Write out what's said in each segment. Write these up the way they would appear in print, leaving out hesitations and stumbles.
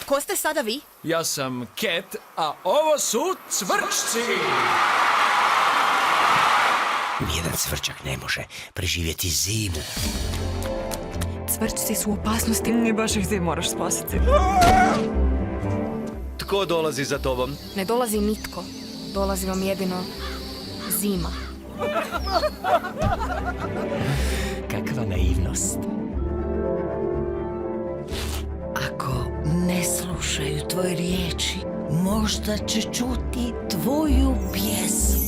Ko ste sada vi? Ja sam Cat, a ovo su cvrčci! Nijedan cvrčak ne može preživjeti zimu. Cvrčci su u opasnosti. I baš ih ti moraš spasiti. Tko dolazi za tobom? Ne dolazi nitko. Dolazi vam jedino zima. Kakva naivnost. Ako ne slušaju tvoje riječi, možda će čuti tvoju pjesmu.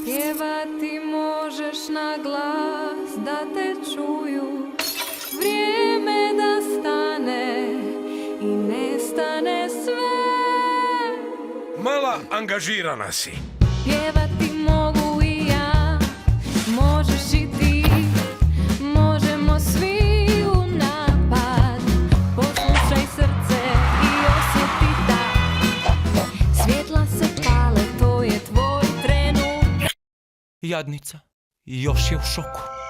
Pjevati možeš na glas da te čuju. Vrijeme da stane i nestane sve. Mala angažirana si. Pjevati mogu i ja, možeš i ti. Možemo svi u napad. Poslušaj srce i osjeti da svjetla se pale, to je tvoj trenutak. Jadnica. Još je u šoku.